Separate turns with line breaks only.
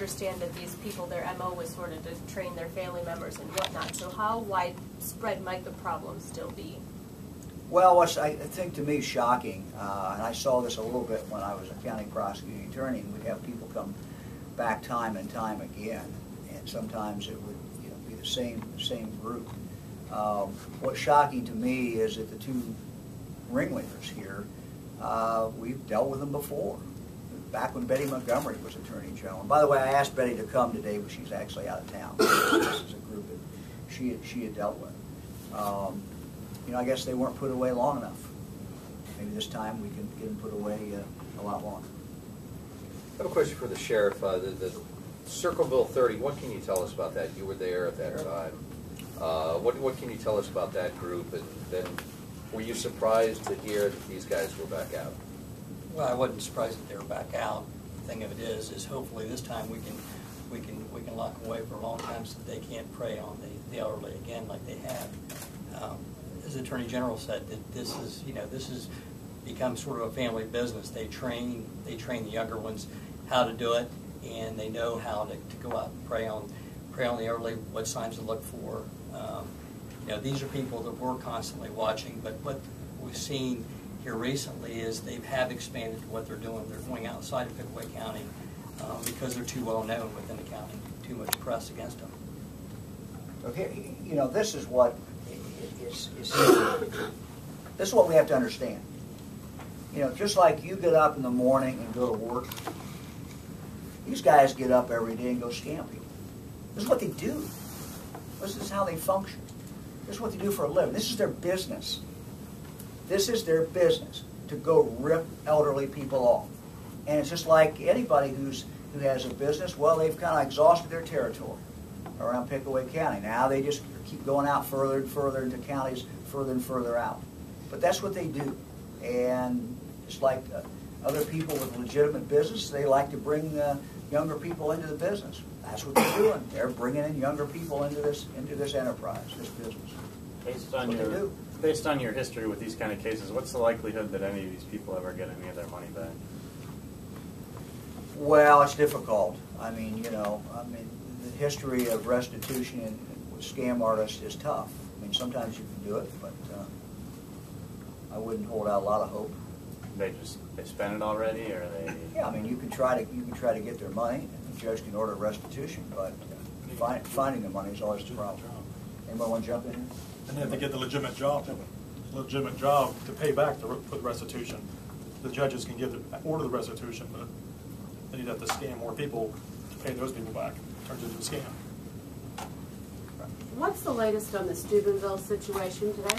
understand that these people, their MO was sort of to train their family members and whatnot. So how widespread might the problem still be?
Well, what's I think to me shocking, and I saw this a little bit when I was a county prosecuting attorney, and we'd have people come back time and time again, and sometimes it would be the same group. What's shocking to me is that the two ringleaders here, we've dealt with them before, back when Betty Montgomery was Attorney General. And by the way, I asked Betty to come today, but she's actually out of town. This is a group that she had dealt with. I guess they weren't put away long enough. Maybe this time we can get them put away a lot longer.
I have a question for the sheriff. The Circleville 30, what can you tell us about that? You were there at that time. What can you tell us about that group? And then were you surprised to hear that these guys were back out?
Well, I wasn't surprised that they were back out. The thing of it is hopefully this time we can lock them away for a long time so that they can't prey on the elderly again like they have. As the Attorney General said, that this has become sort of a family business. They train the younger ones how to do it, and they know how to go out and prey on the elderly, what signs to look for. These are people that we're constantly watching, but what we've seen here recently is they have expanded to what they're doing. They're going outside of Pickaway County because they're too well known within the county, too much press against them.
Okay, this is what this is what we have to understand. Just like you get up in the morning and go to work, these guys get up every day and go scam people. This is what they do. This is how they function. This is what they do for a living. This is their business. This is their business, to go rip elderly people off. And it's just like anybody who has a business, well, they've kind of exhausted their territory around Pickaway County. Now they just keep going out further and further into counties, further and further out. But that's what they do. And just like other people with legitimate business, they like to bring younger people into the business. That's what they're doing. They're bringing in younger people into this enterprise, this business.
Based on your history with these kind of cases, what's the likelihood that any of these people ever get any of their money back?
Well, it's difficult. I mean, the history of restitution with scam artists is tough. I mean, sometimes you can do it, but I wouldn't hold out a lot of hope.
They spent it already, or they?
Yeah, I mean, you can try to get their money, and the judge can order restitution, but finding the money is always the problem. Anybody want to jump in here?
And they have to get the legitimate job to pay back for the restitution. The judges can order the restitution, but then you'd have to scam more people to pay those people back. It turns into a scam.
What's the latest on the Steubenville situation today?